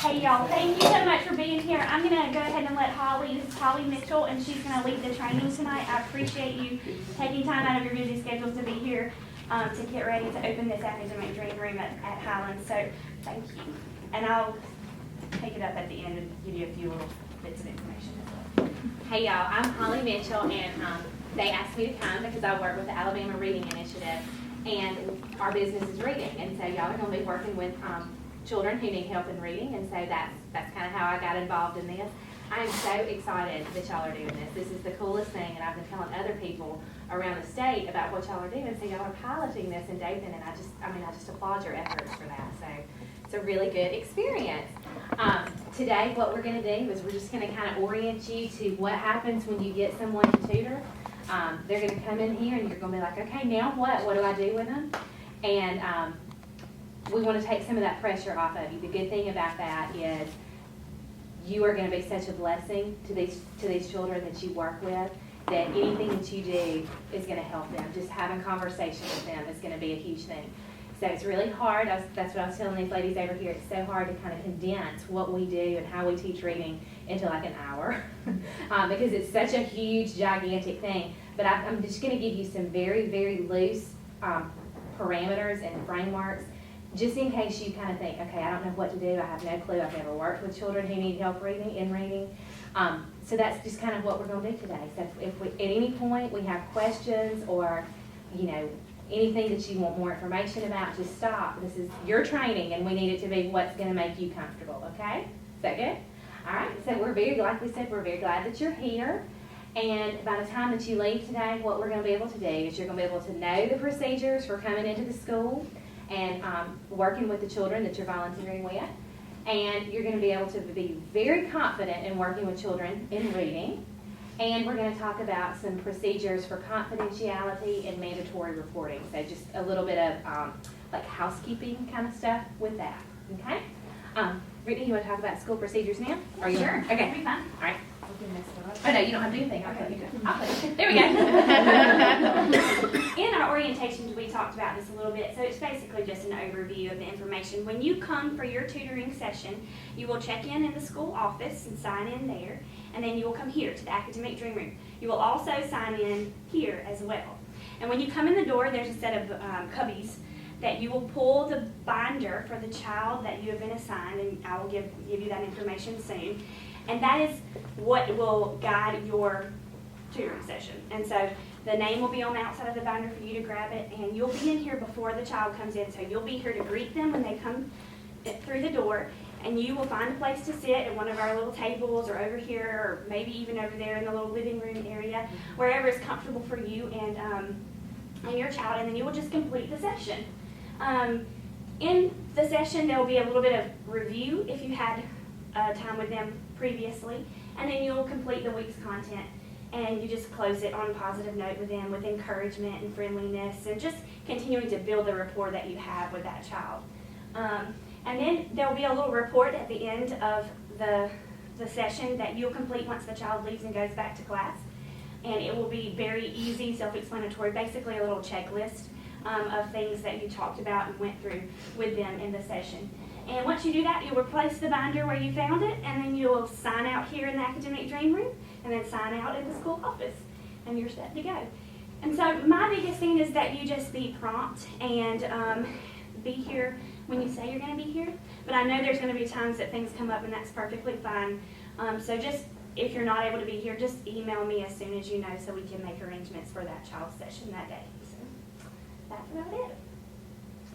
Hey y'all, thank you so much for being here. I'm going to go ahead and let Holly, this is Holly Mitchell, and she's going to lead the training tonight. I appreciate you taking time out of your busy schedules to be here to get ready to open this academic dream room at Highlands. So thank you. And I'll take it up at the end and give you a few little bits of information as well. Hey y'all, I'm Holly Mitchell, and they asked me to come because I work with the Alabama Reading Initiative, and our business is reading, and so y'all are going to be working with children who need help in reading, and so that's kind of how I got involved in this. I'm so excited that y'all are doing this. This is the coolest thing, and I've been telling other people around the state about what y'all are doing, so y'all are piloting this in Dothan, and I just applaud your efforts for that. So it's a really good experience. Today, what we're going to do is we're just going to kind of orient you to what happens when you get someone to tutor. They're going to come in here, and you're going to be like, okay, now what? What do I do with them? And we want to take some of that pressure off of you. The good thing about that is you are going to be such a blessing to these children that you work with, that anything that you do is going to help them. Just having conversation with them is going to be a huge thing. So it's really hard. That's what I was telling these ladies over here. It's so hard to kind of condense what we do and how we teach reading into like an hour because it's such a huge, gigantic thing. But I'm just going to give you some very, very loose parameters and frameworks, just in case you kind of think, okay, I don't know what to do. I have no clue. I've never worked with children who need help in reading. So that's just kind of what we're going to do today. So if we, at any point we have questions or, anything that you want more information about, just stop. This is your training, and we need it to be what's going to make you comfortable, okay? Is that good? All right, so like we said, we're very glad that you're here. And by the time that you leave today, what we're going to be able to do is you're going to be able to know the procedures for coming into the school and working with the children that you're volunteering with. And you're going to be able to be very confident in working with children in reading. And we're going to talk about some procedures for confidentiality and mandatory reporting. So just a little bit of like housekeeping kind of stuff with that. Okay? Brittany, you want to talk about school procedures now? Or you sure. Okay. That'll be fun. All right. Oh no, you don't have to do anything. I'll put it. There we go. In our orientations, we talked about this a little bit, so it's basically just an overview of the information. When you come for your tutoring session, you will check in the school office and sign in there, and then you will come here to the academic dream room. You will also sign in here as well. And when you come in the door, there's a set of cubbies that you will pull the binder for the child that you have been assigned, and I will give you that information soon. And that is what will guide your tutoring session. And so the name will be on the outside of the binder for you to grab it, and you'll be in here before the child comes in. So you'll be here to greet them when they come through the door, and you will find a place to sit at one of our little tables or over here or maybe even over there in the little living room area, wherever is comfortable for you and your child, and then you will just complete the session. In the session, there will be a little bit of review if you had time with them previously, and then you'll complete the week's content, and you just close it on a positive note with them, with encouragement and friendliness, and just continuing to build the rapport that you have with that child. And then there will be a little report at the end of the session that you'll complete once the child leaves and goes back to class, and it will be very easy, self-explanatory, basically a little checklist of things that you talked about and went through with them in the session. And once you do that, you'll replace the binder where you found it, and then you'll sign out here in the academic dream room, and then sign out in the school office, and you're set to go. And so my biggest thing is that you just be prompt and be here when you say you're going to be here. But I know there's going to be times that things come up, and that's perfectly fine. So just, if you're not able to be here, just email me as soon as you know so we can make arrangements for that child's session that day. So that's about it.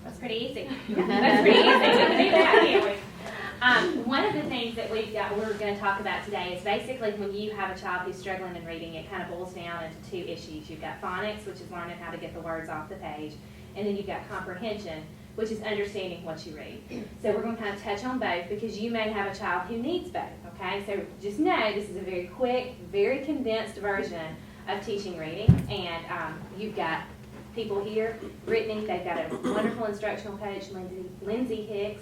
That's pretty easy. That's pretty easy. We can do that, can't we? One of the things that we're going to talk about today is basically when you have a child who's struggling in reading, it kind of boils down into two issues. You've got phonics, which is learning how to get the words off the page, and then you've got comprehension, which is understanding what you read. So we're going to kind of touch on both because you may have a child who needs both, okay? So just know this is a very quick, very condensed version of teaching reading, and you've got people here, Brittany, they've got a wonderful instructional coach, Lindsay Hicks,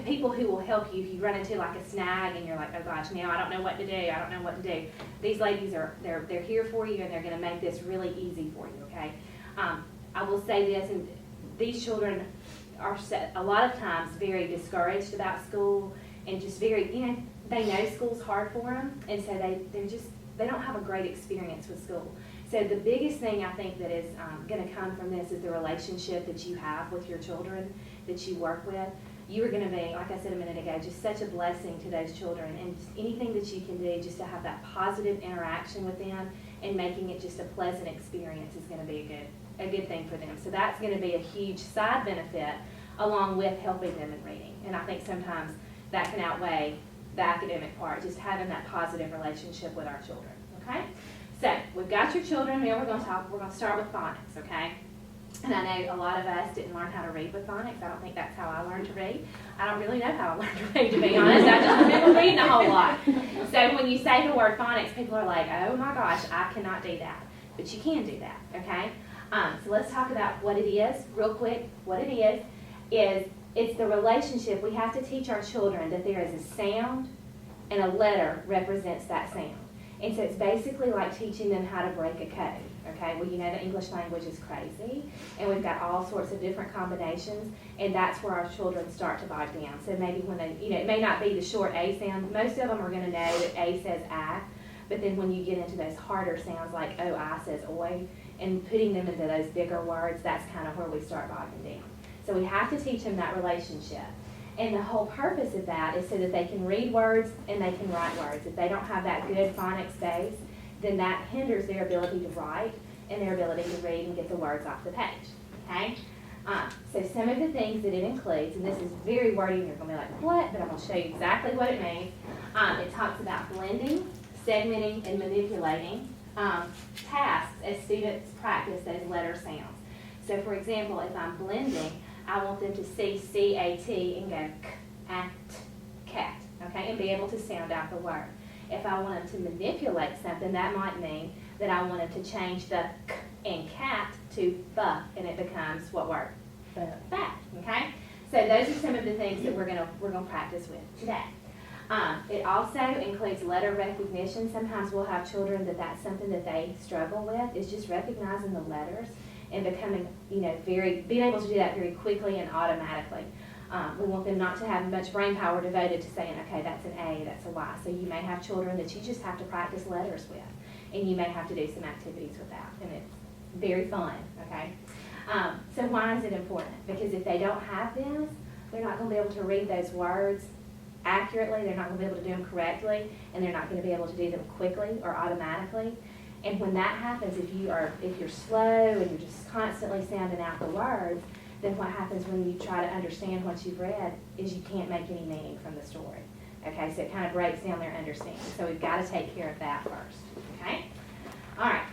people who will help you if you run into like a snag and you're like, oh gosh, now I don't know what to do. These ladies they're here for you, and they're going to make this really easy for you, okay? I will say this, and these children are a lot of times very discouraged about school and just very, they know school's hard for them, and so they don't have a great experience with school. So the biggest thing I think that is going to come from this is the relationship that you have with your children, that you work with. You are going to be, like I said a minute ago, just such a blessing to those children, and just anything that you can do just to have that positive interaction with them and making it just a pleasant experience is going to be a good thing for them. So that's going to be a huge side benefit along with helping them in reading. And I think sometimes that can outweigh the academic part, just having that positive relationship with our children, okay? So we've got your children here. We're going to start with phonics, okay? And I know a lot of us didn't learn how to read with phonics. I don't think that's how I learned to read. I don't really know how I learned to read, to be honest. I just remember reading a whole lot. So when you say the word phonics, people are like, oh my gosh, I cannot do that. But you can do that, okay? So let's talk about what it is real quick. What it is it's the relationship. We have to teach our children that there is a sound and a letter represents that sound. And so it's basically like teaching them how to break a code. Okay, well, the English language is crazy, and we've got all sorts of different combinations, and that's where our children start to bog down. So maybe when they, it may not be the short A sound. Most of them are going to know that A says I, but then when you get into those harder sounds like O-I says oi, and putting them into those bigger words, that's kind of where we start bogging down. So we have to teach them that relationship. And the whole purpose of that is so that they can read words and they can write words. If they don't have that good phonics base, then that hinders their ability to write and their ability to read and get the words off the page, okay? So some of the things that it includes, and this is very wordy and you're going to be like, what? But I'm going to show you exactly what it means. It talks about blending, segmenting, and manipulating tasks as students practice those letter sounds. So for example, if I'm blending, I want them to see C-A-T and go k-at, cat, okay, and be able to sound out the word. If I want them to manipulate something, that might mean that I want them to change the k and cat to the, and it becomes what word? Bat, okay? So those are some of the things that we're gonna practice with today. It also includes letter recognition. Sometimes we'll have children that's something that they struggle with, is just recognizing the letters and becoming, being able to do that very quickly and automatically. We want them not to have much brain power devoted to saying, okay, that's an A, that's a Y. So you may have children that you just have to practice letters with, and you may have to do some activities with that, and it's very fun, okay? So why is it important? Because if they don't have this, they're not going to be able to read those words accurately, they're not going to be able to do them correctly, and they're not going to be able to do them quickly or automatically. And when that happens, if you're slow and you're just constantly sounding out the words, then what happens when you try to understand what you've read is you can't make any meaning from the story. Okay, so it kind of breaks down their understanding. So we've got to take care of that first. Okay? All right.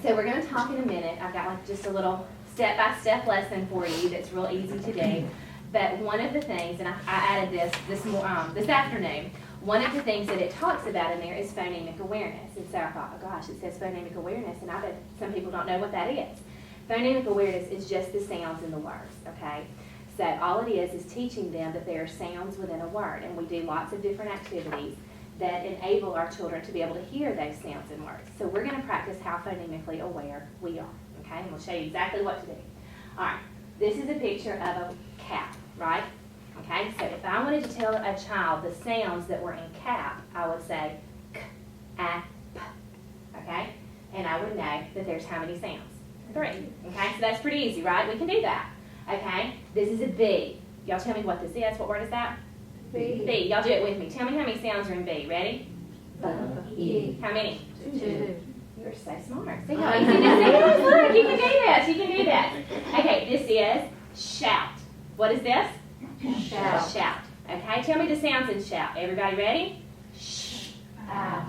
So we're going to talk in a minute. I've got just a little step-by-step lesson for you that's real easy to do. But one of the things, and I added this afternoon, one of the things that it talks about in there is phonemic awareness. And so I thought, oh gosh, it says phonemic awareness, and I bet some people don't know what that is. Phonemic awareness is just the sounds in the words, okay? So all it is teaching them that there are sounds within a word, and we do lots of different activities that enable our children to be able to hear those sounds in words. So we're going to practice how phonemically aware we are, okay? And we'll show you exactly what to do. All right, this is a picture of a cap, right? Okay, so if I wanted to tell a child the sounds that were in cap, I would say k, a, p, okay? And I would know that there's how many sounds? 3, okay? So that's pretty easy, right? We can do that, okay? This is a B. Y'all tell me what this is. What word is that? B. B. Y'all do it with me. Tell me how many sounds are in B. Ready? E. How many? 2. You're so smart. See how easy this is? Look, you can do this. You can do this. Okay, this is shout. What is this? Shout. Shout. Okay, tell me the sounds in shout. Everybody ready? Sh. Out.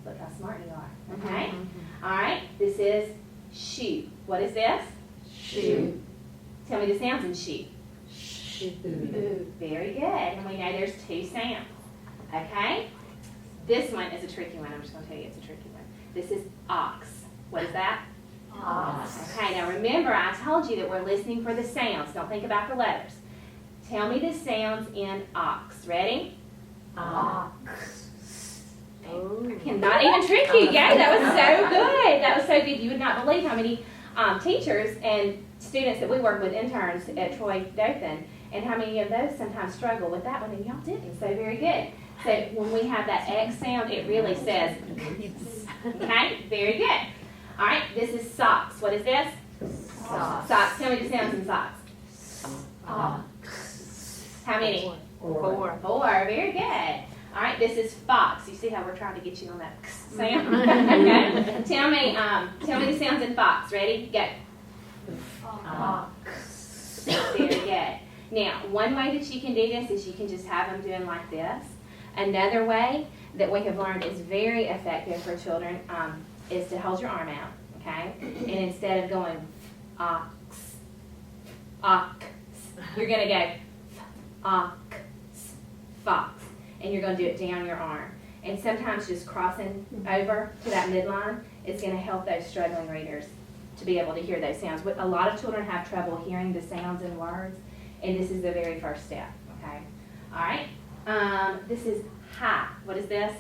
Look how smart you are. Okay? All right, this is shoe. What is this? Shoe. Tell me the sounds in shoe. Shoe. Very good. And we know there's 2 sounds. Okay? This one is a tricky one. I'm just going to tell you it's a tricky one. This is ox. What is that? Ox. Okay, now remember I told you that we're listening for the sounds. Don't think about the letters. Tell me the sounds in ox. Ready? Ox. I cannot even trick you. Yeah, that was so good. That was so good. You would not believe how many teachers and students that we work with, interns at Troy Dothan, and how many of those sometimes struggle with that one, and y'all didn't, so very good. So when we have that X sound, it really says, okay, very good. All right, this is socks. What is this? Socks. Socks. Tell me the sounds in socks. How many? Four. Four. Very good. All right, this is fox. You see how we're trying to get you on that sound? Okay. Tell me the sounds in fox. Ready? Go. Fox. Very good. Now, one way that you can do this is you can just have them doing like this. Another way that we have learned is very effective for children is to hold your arm out, okay? And instead of going ox, ox, you're gonna go ox, fox, and you're gonna do it down your arm. And sometimes just crossing over to that midline is gonna help those struggling readers to be able to hear those sounds. A lot of children have trouble hearing the sounds in words, and this is the very first step, okay? All right, this is high. What is this?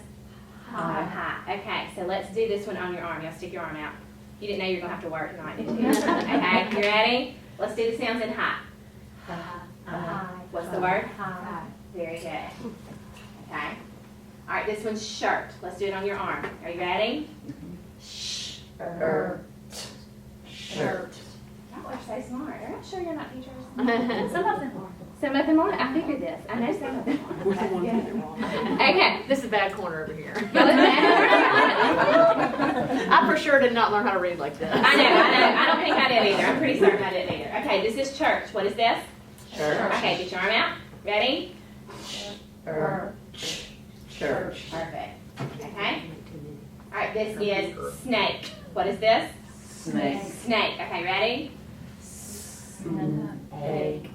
High. Okay, so let's do this one on your arm. Y'all stick your arm out. You didn't know you were gonna have to work tonight, did you? Okay, you ready? Let's do the sounds in high. What's the word? High. Very good. Okay. All right, this one's shirt. Let's do it on your arm. Are you ready? Shirt. Shirt. Y'all are so smart. Are you sure you're not teachers? Some of them are. Some of them are. I figured this. I know some of them are. Where's the one that did it wrong? Okay. This is a bad corner over here. Y'all look at I for sure did not learn how to read like this. I know. I don't think I did either. I'm pretty certain I didn't either. Okay, this is church. What is this? Church. Okay, get your arm out. Ready? Church. Church. Perfect. Okay. All right, this is snake. What is this? Snake. Snake. Okay, ready? Snake.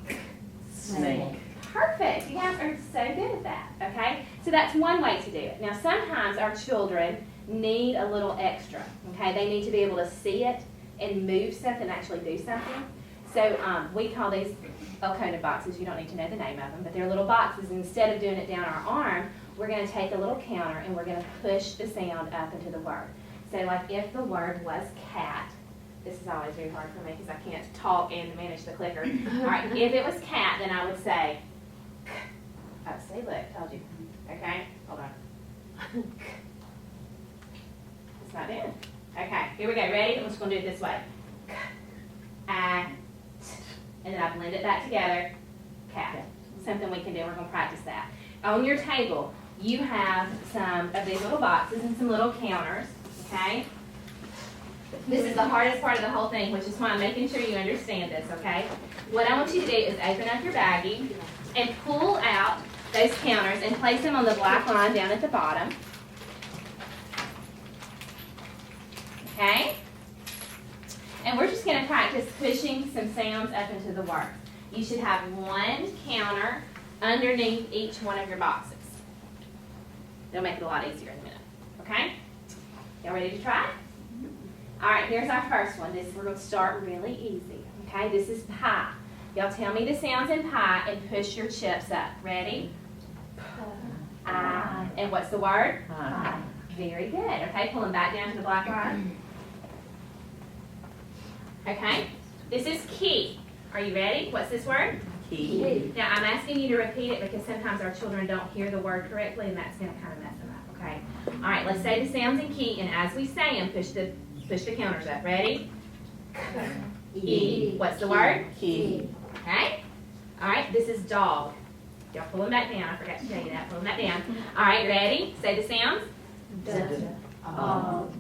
Snake. Perfect. You guys are so good at that. Okay? So that's one way to do it. Now, sometimes our children need a little extra. Okay? They need to be able to see it and move something, actually do something. So we call these Elkona boxes. You don't need to know the name of them, but they're little boxes. Instead of doing it down our arm, we're going to take a little counter and we're going to push the sound up into the word. So like if the word was cat, this is always very hard for me because I can't talk and manage the clicker. All right, if it was cat, then I would say, oh, see, look, told you. Okay, hold on. It's not in. Okay, here we go. Ready? I'm just going to do it this way. And then I blend it back together. Cat. Something we can do. We're going to practice that. On your table, you have some of these little boxes and some little counters. Okay? This is the hardest part of the whole thing, which is why I'm making sure you understand this, okay? What I want you to do is open up your baggie and pull out those counters and place them on the black line down at the bottom. Okay? And we're just going to practice pushing some sounds up into the word. You should have one counter underneath each one of your boxes. It'll make it a lot easier in a minute. Okay? Y'all ready to try it? All right, here's our first one. We're going to start really easy. Okay, this is pie. Y'all tell me the sounds in pie and push your chips up. Ready? Pie. And what's the word? Pie. Very good. Okay, pull them back down to the black line. Okay, this is key. Are you ready? What's this word? Key. Now, I'm asking you to repeat it because sometimes our children don't hear the word correctly, and that's going to kind of mess them up, okay? All right, let's say the sounds in key, and as we say them, push the counters up. Ready? E. What's the word? Key. Okay? All right, this is dog. Y'all pull them back down. I forgot to tell you that. Pull them back down. All right, ready? Say the sounds. Dog.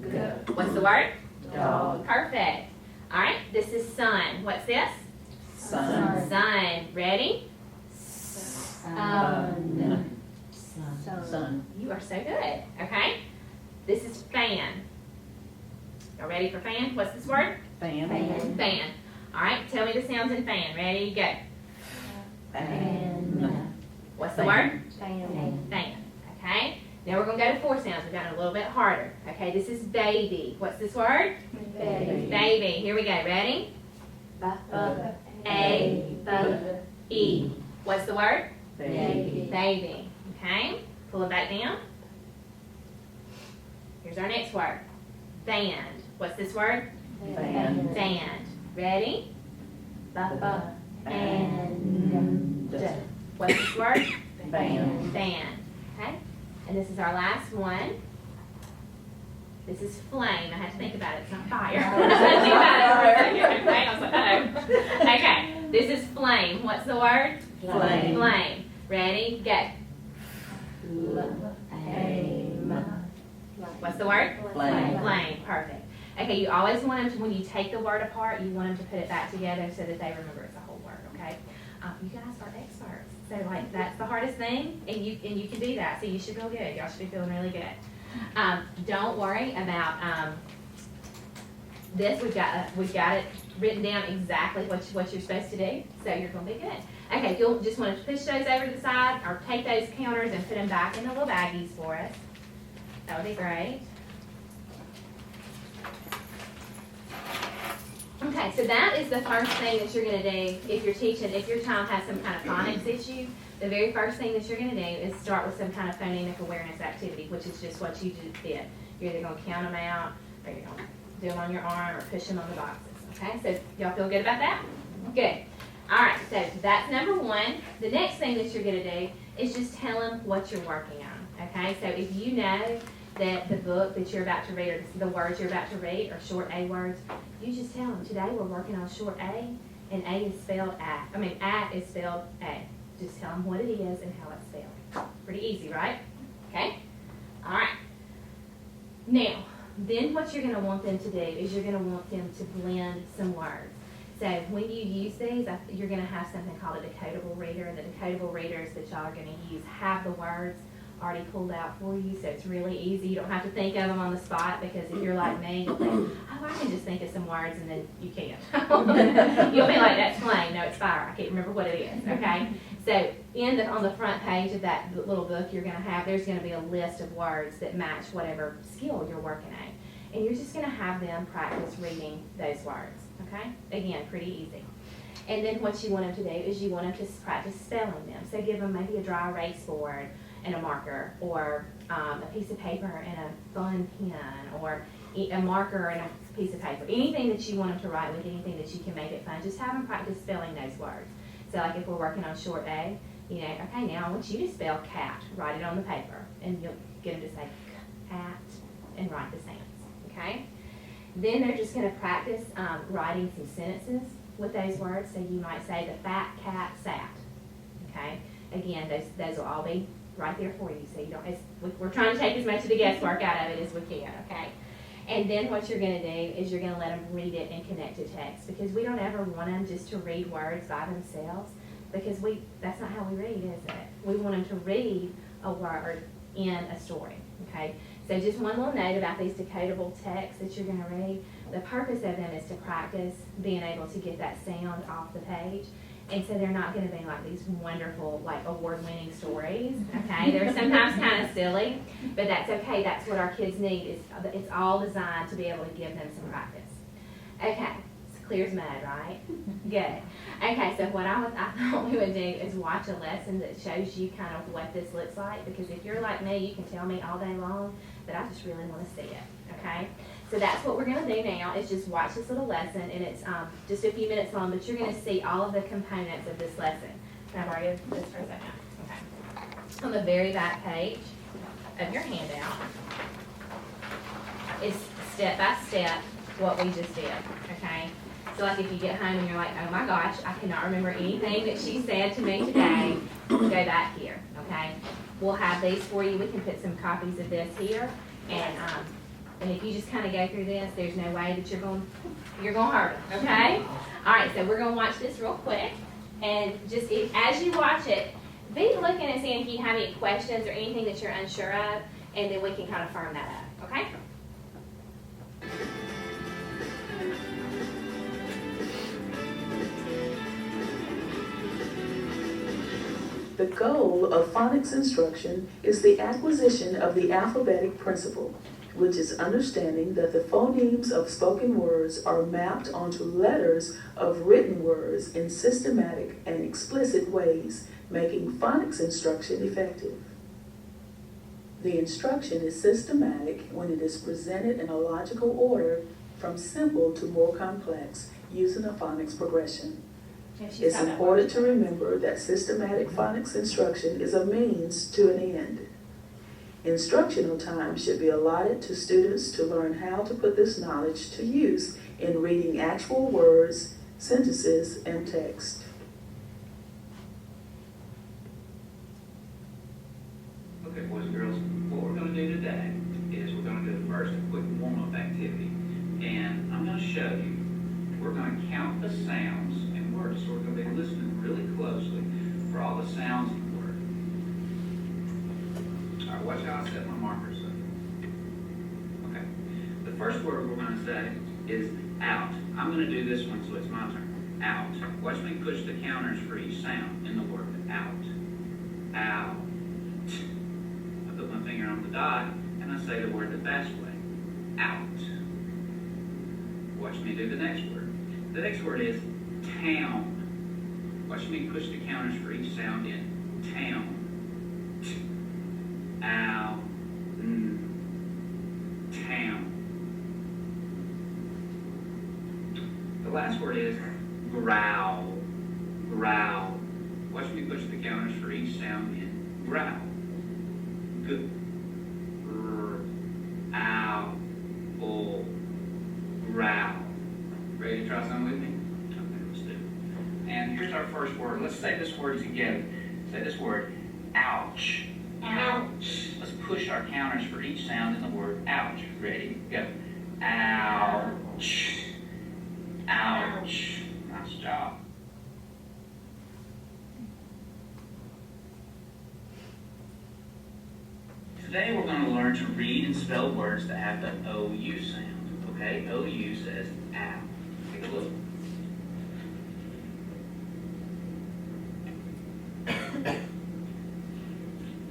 What's the word? Dog. Perfect. All right, this is sun. What's this? Sun. Sun. Ready? Sun. Sun. You are so good. Okay? This is fan. Y'all ready for fan? What's this word? Fan. Fan. All right, tell me the sounds in fan. Ready? Go. Fan. What's the word? Fan. Fan. Okay? Now we're going to go to four sounds. We've got it a little bit harder. Okay, this is baby. What's this word? Baby. Baby. Here we go. Ready? A. E. What's the word? Baby. Baby. Okay? Pull it back down. Here's our next word. Band. What's this word? Fan. Band. Ready? Ba. And. What's this word? Band. Band. Okay? And this is our last one. This is flame. I had to think about it. It's not fire. Think about it for a second, okay? I was like, uh-oh. Okay. This is flame. What's the word? Flame. Flame. Ready? Go. What's the word? Flame. Flame. Perfect. Okay, you always want them to, when you take the word apart, you want them to put it back together so that they remember it's a whole word, okay? You guys are experts. So, like, that's the hardest thing, and you can do that, so you should feel good. Y'all should be feeling really good. Don't worry about this. We've got it written down exactly what you're supposed to do, so you're going to be good. Okay, you'll just want to push those over to the side, or take those counters and put them back in the little baggies for us. That would be great. Okay, so that is the first thing that you're going to do if you're teaching, if your child has some kind of phonics issue. The very first thing that you're going to do is start with some kind of phonemic awareness activity, which is just what you just did. You're either going to count them out, or you're going to do them on your arm, or push them on the boxes. Okay, so y'all feel good about that? Good. All right, so that's number one. The next thing that you're going to do is just tell them what you're working on. Okay, so if you know that the book that you're about to read, or the words you're about to read, are short A words, you just tell them, today we're working on short A, and A is spelled A. I mean, A is spelled A. Just tell them what it is and how it's spelled. Pretty easy, right? Okay? All right. Now, then what you're going to want them to do is you're going to want them to blend some words. So when you use these, you're going to have something called a decodable reader, and the decodable readers that y'all are going to use have the words already pulled out for you, so it's really easy. You don't have to think of them on the spot, because if you're like me, you'll think, oh, I can just think of some words, and then you can't. You'll be like, that's flame, no, it's fire. I can't remember what it is, okay? So on the front page of that little book you're going to have, there's going to be a list of words that match whatever skill you're working at. And you're just going to have them practice reading those words, okay? Again, pretty easy. And then what you want them to do is you want them to practice spelling them. So give them maybe a dry erase board and a marker, or a piece of paper and a fun pen, or a marker and a piece of paper. Anything that you want them to write with, anything that you can make it fun, just have them practice spelling those words. So like if we're working on short A, you know, okay, now I want you to spell cat. Write it on the paper, and you'll get them to say cat and write the sounds, okay? Then they're just going to practice writing some sentences with those words. So you might say, the fat cat sat, okay? Again, those will all be right there for you. So you don't, we're trying to take as much of the guesswork out of it as we can, okay? And then what you're going to do is you're going to let them read it and connect to text, because we don't ever want them just to read words by themselves, because that's not how we read, is it? We want them to read a word in a story, okay? So just one little note about these decodable texts that you're going to read. The purpose of them is to practice being able to get that sound off the page. And so they're not going to be like these wonderful, like, award-winning stories, okay? They're sometimes kind of silly, but that's okay. That's what our kids need. It's all designed to be able to give them some practice. Okay, it's clear as mud, right? Good. Okay, so what I thought we would do is watch a lesson that shows you kind of what this looks like, because if you're like me, you can tell me all day long, but I just really want to see it, okay? So that's what we're going to do now, is just watch this little lesson, and it's just a few minutes long, but you're going to see all of the components of this lesson. Can I borrow this for a second? Okay. On the very back page of your handout is step by step what we just did, okay? So like if you get home and you're like, oh my gosh, I cannot remember anything that she said to me today, go back here, okay? We'll have these for you. We can put some copies of this here, and if you just kind of go through this, there's no way that you're going to hurt them, okay? All right, so we're going to watch this real quick. And just as you watch it, be looking and seeing if you have any questions or anything that you're unsure of, and then we can kind of firm that up, okay? The goal of phonics instruction is the acquisition of the alphabetic principle, which is understanding that the phonemes of spoken words are mapped onto letters of written words in systematic and explicit ways, making phonics instruction effective. The instruction is systematic when it is presented in a logical order from simple to more complex, using a phonics progression. It's important to remember that systematic phonics instruction is a means to an end. Instructional time should be allotted to students to learn how to put this knowledge to use in reading actual words, sentences, and text. Okay, boys and girls, what we're going to do today is we're going to do first a quick warm-up activity. And I'm going to show you, we're going to count the sounds and words. So we're going to be listening really closely for all the sounds of the word. All right, watch how I set my markers up. Okay, the first word we're going to say is out. I'm going to do this one, so it's my turn. Out. Watch me push the counters for each sound in the word out. Out. I put my finger on the dot and I say the word the fast way. Out. Watch me do the next word. The next word is town. Watch me push the counters for each sound in. Town. Ow. Town. The last word is growl. Growl. Watch me push the counters for each sound in. Growl. Good. Ow. Bull. Growl. Ready to try something with me? Okay, let's do it. And here's our first word. Let's say this word together. Say this word. Ouch. Ouch. Let's push our counters for each sound in the word ouch. Ready? Go. Ouch. Ouch. Nice job. Today we're going to learn to read and spell words that have the OU sound. Okay? OU says ow. Take a look.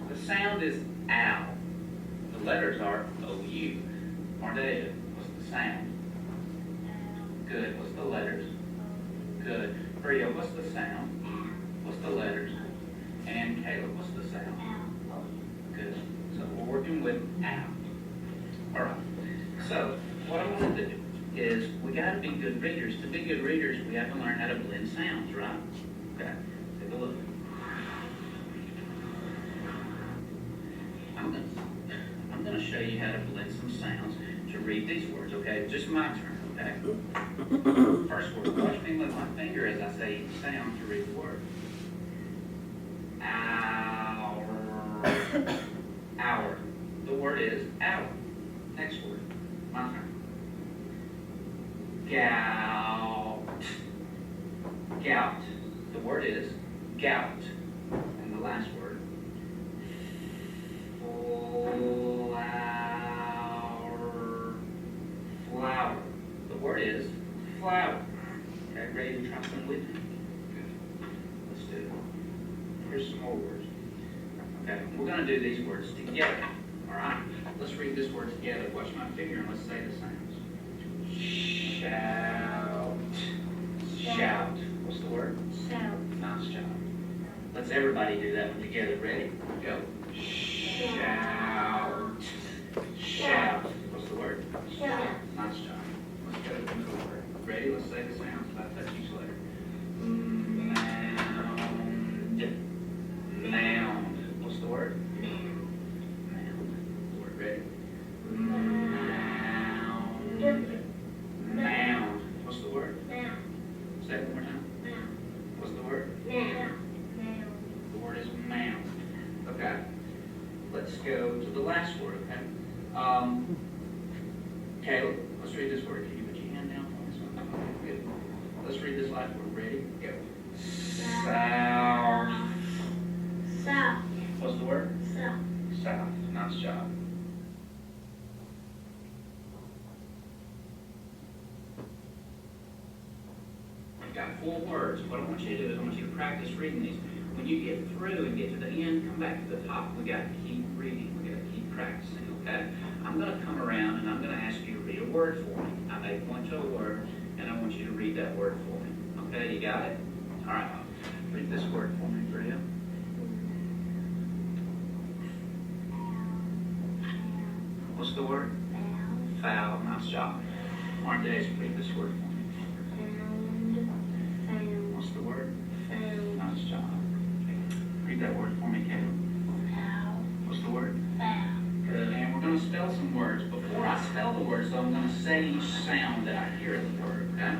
The sound is ow. The letters are OU. Mardea, what's the sound? Good. What's the letters? Good. Bria, what's the sound? What's the letters? And Caleb, what's the sound? Good. So we're working with ow. All right. So what I want to do is we got to be good readers. To be good readers, we have to learn how to blend sounds, right? Okay. Take a look. I'm going to show you how to blend some sounds to read these words. Okay. Just my turn. Okay. First word. Watch me with my finger as I say each sound to read the word. Hour. Hour. The word is hour. Next word. My turn. Gout. Gout. The word is gout. And the last word. Flower. Flower. The word is flower. Okay, ready to try some with me? Good. Let's do it. Here's some more words. Okay, we're going to do these words together. All right? Let's read this word together. Watch my finger and let's say the sounds. Shout. Shout. What's the word? Shout. Nice job. Let's everybody do that one together. Ready? Go. Shout. Shout. What's the word? Shout. Nice job. Let's go to the middle word. Ready? Let's say the sounds. Let's touch each letter. Mound. Mound. What's the word? Mound. The word. Ready? Mound. Mound. What's the word? Say it one more time. What's the word? The word is mound. Okay. Let's go to the last word, okay? Caleb, let's read this word. Can you put your hand down for me? Good. Let's read this last word. Ready? Go. South. South. What's the word? South. South. Nice job. You've got 4 words. What I want you to do is I want you to practice reading these. When you get through and get to the end, come back to the top. We got to keep reading. We got to keep practicing, okay? I'm going to come around and I'm going to ask you to read a word for me. I may point to a word and I want you to read that word for me. Okay, you got it? All right. Read this word for me, Bria. What's the word? Foul. Nice job. Martes, read this word for me. Found. What's the word? Read that word for me, Caleb. What's the word? Good. And we're going to spell some words. Before I spell the words, though, I'm going to say each sound that I hear in the word, okay?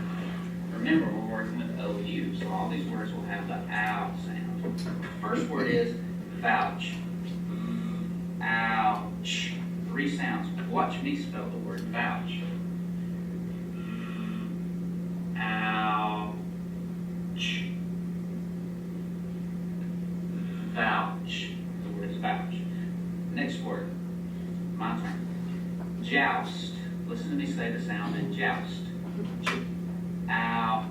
Remember, we're working with OU, so all these words will have the ow sound. First word is vouch. Ouch. 3 sounds. Watch me spell the word vouch. Ouch. Vouch. The word is vouch. Next word. My turn. Joust. Listen to me say the sound in joust. Ow.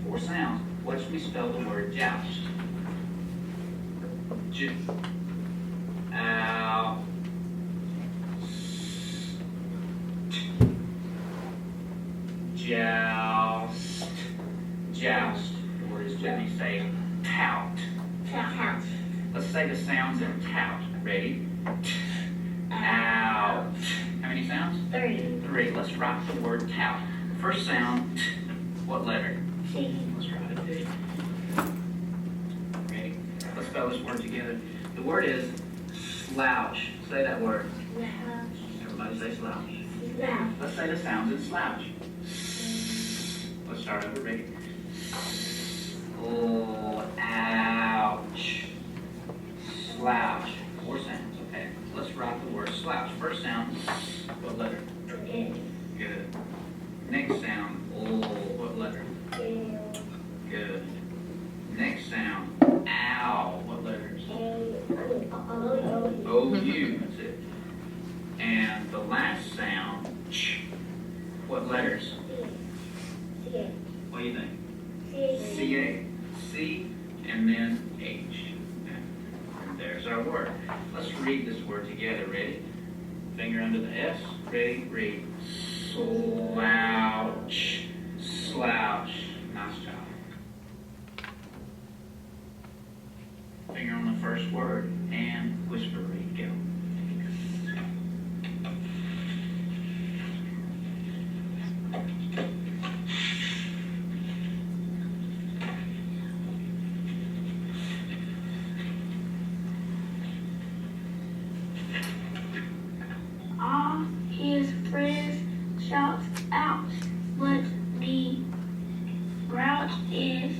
4 sounds. Watch me spell the word joust. J. Ow. Joust. Joust. The word is, let me say, tout. Tout. Let's say the sounds in tout. Ready? Out. How many sounds? 3. 3. Let's write the word tout. First sound, what letter? C. Let's write it T. Ready? Let's spell this word together. The word is slouch. Say that word. Everybody say slouch. Let's say the sounds in slouch. Let's start over. Ready? Oh, ouch. Slouch. 4 sounds. Okay. Let's write the word slouch. First sound, what letter? Good. Next sound, oh, what letter? Good. Next sound, ow, what letters? O-U, that's it. And the last sound, ch, what letters? What do you think? C-A, C, and then H. And there's our word. Let's read this word together. Ready? Finger under the S. Ready? Read. Slouch. Slouch. Nice job. Finger on the first word and whisper. Read. Go. All his friends shout out, but the grouch is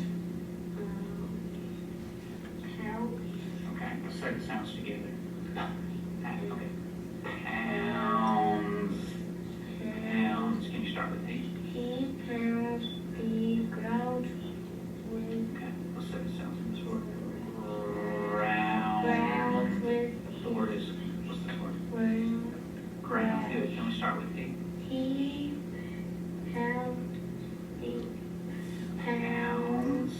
Okay, let's say the sounds together. Okay. Pounds. Pounds. Can you start with P? he pounds the grouch with Okay, let's say the sounds in this word. Round. ground with The word is, what's this word? ground. Ground. Good. Can we start with P? He pounds the Pounds.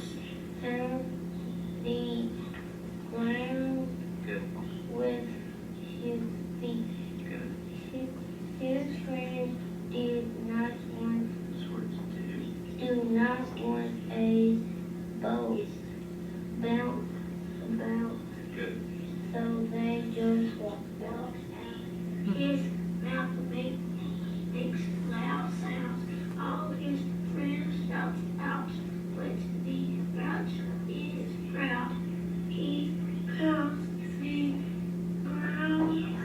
the ground Good. with his feet. Good. His friends did not want This word's do. do not want a boat bounce about, Good. so they just walked out. His mouth makes loud sounds. All his friends shout out, but the grouch is proud. He pounds the ground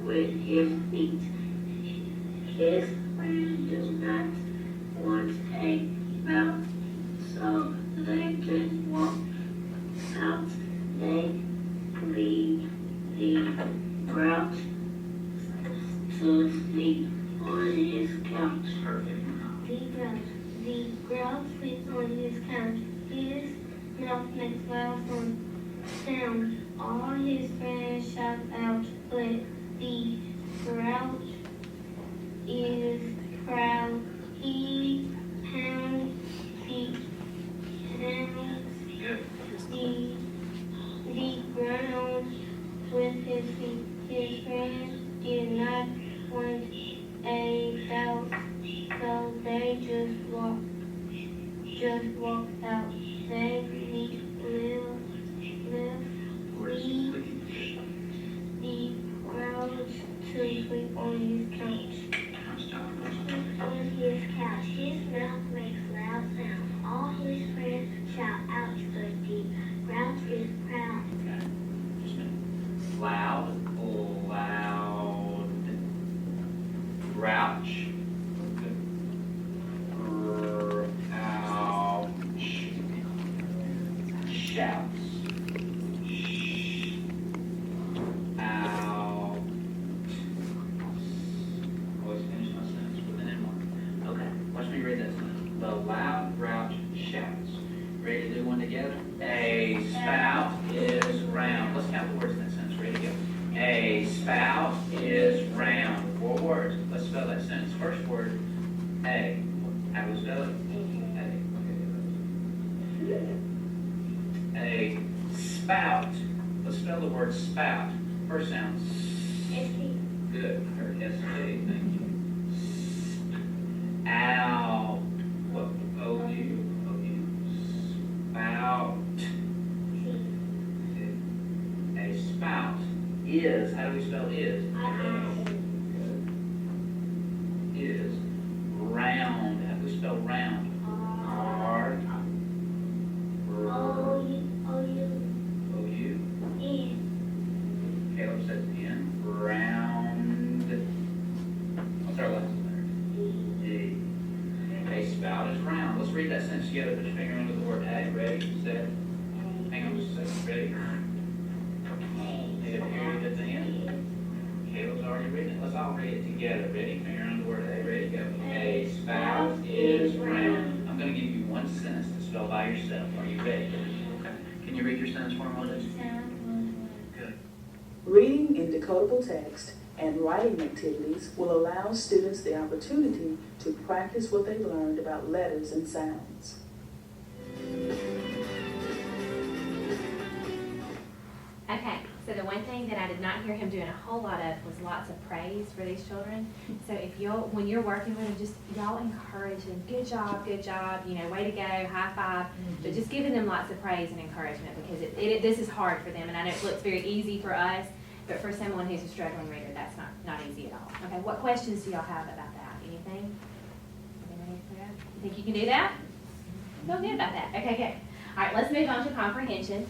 with his feet. His friends do not want a mouth, so they just walk out. They leave the grouch to sleep on his couch. Perfect. The grouch sleeps on his couch. His mouth makes loud sound. All his friends shout out, but the grouch is proud. He pounds Good. the ground with his feet. His friends did not want a bout, so they just walked out. They Word is leave sleep. the grouch to sleep on his couch. Nice job. On his couch, his mouth makes loud sounds. All his friends shout out, but the grouch loud, loud, grouch, grouch, shouts, out. Always finish my sentence with an N word. Okay, watch me read that sentence. The loud grouch shouts. Ready to do one together? A spout is round. Let's count the words in that sentence. Ready to go. A spout is round. 4 words. Let's spell that sentence. First word, A. How do we spell it? A. A spout. Let's spell the word spout. First sound. Good. Heard S-A. Thank you. Ow. What? O-U. Spout. A spout is, how do we spell is? Is round. How do we spell round? R. O-U. Caleb says N. Round. What's our last letter? D. A spout is round. Let's read that sentence together. Put your finger under the word A. Ready, set. Hang on just a second. Ready? Need a period at the end. Caleb's already written it. Let's all read it together. Ready? Finger under the word A. Ready, go. A spout is round. I'm going to give you one sentence to spell by yourself. Are you ready? Okay. Can you read your sentence for me, Melissa? Good. Reading in decodable text and writing activities will allow students the opportunity to practice what they've learned about letters and sounds. Okay, so the one thing that I did not hear him doing a whole lot of was lots of praise for these children. So if when you're working with them, just y'all encourage them. Good job, you know, way to go, high five. But just giving them lots of praise and encouragement, because this is hard for them. And I know it looks very easy for us, but for someone who's a struggling reader, that's not easy at all. Okay, what questions do y'all have about that? Anything? You think you can do that? Feel good about that. Okay, good. All right, let's move on to comprehension,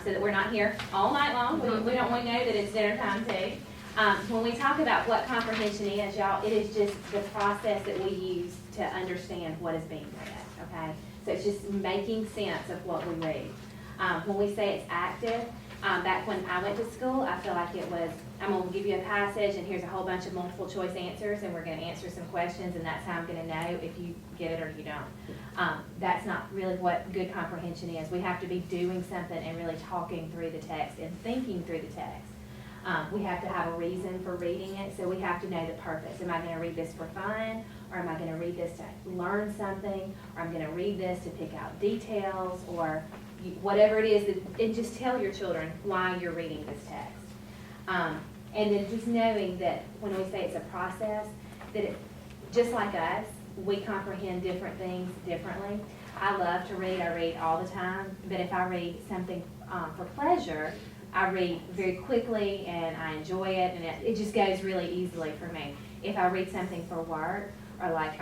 so that we're not here all night long. We don't want to know that it's dinner time too. When we talk about what comprehension is, y'all, it is just the process that we use to understand what is being read, okay? So it's just making sense of what we read. When we say it's active, back when I went to school, I feel like it was, I'm going to give you a passage and here's a whole bunch of multiple choice answers and we're going to answer some questions and that's how I'm going to know if you get it or you don't. That's not really what good comprehension is. We have to be doing something and really talking through the text and thinking through the text. We have to have a reason for reading it, so we have to know the purpose. Am I going to read this for fun, or am I going to read this to learn something, or I'm going to read this to pick out details, or whatever it is, and just tell your children why you're reading this text. And then just knowing that when we say it's a process, that it, just like us, we comprehend different things differently. I love to read, I read all the time, but if I read something for pleasure, I read very quickly and I enjoy it, and it just goes really easily for me. If I read something for work, or like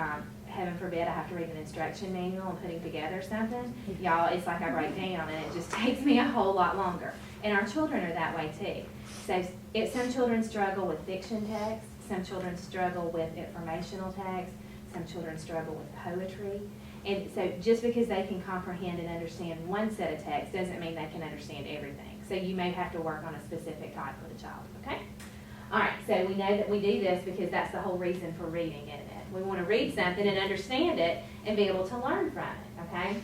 heaven forbid, I have to read an instruction manual and putting together something, y'all, it's like I break down and it just takes me a whole lot longer. And our children are that way too. So if some children struggle with fiction text, some children struggle with informational text, some children struggle with poetry. And so just because they can comprehend and understand one set of text doesn't mean they can understand everything. So you may have to work on a specific type for the child, okay? All right, so we know that we do this because that's the whole reason for reading, isn't it? We want to read something and understand it and be able to learn from it, okay?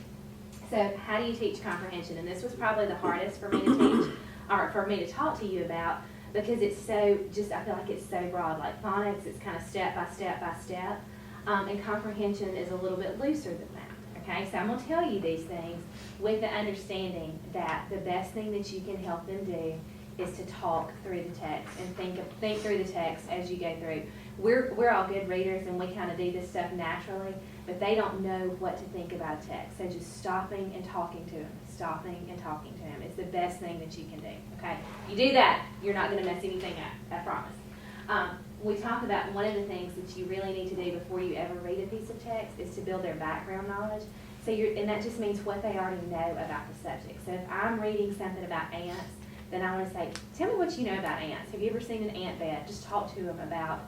So how do you teach comprehension? And this was probably the hardest for me to teach, or for me to talk to you about, because it's so, just I feel like it's so broad. Like phonics, it's kind of step by step by step, and comprehension is a little bit looser than that, okay? So I'm going to tell you these things with the understanding that the best thing that you can help them do is to talk through the text and think through the text as you go through. We're all good readers and we kind of do this stuff naturally, but they don't know what to think about a text. So just stopping and talking to them, stopping and talking to them is the best thing that you can do, okay? You do that, you're not going to mess anything up, I promise. We talk about one of the things that you really need to do before you ever read a piece of text is to build their background knowledge. So and that just means what they already know about the subject. So if I'm reading something about ants, then I want to say, tell me what you know about ants. Have you ever seen an ant bed? Just talk to them about,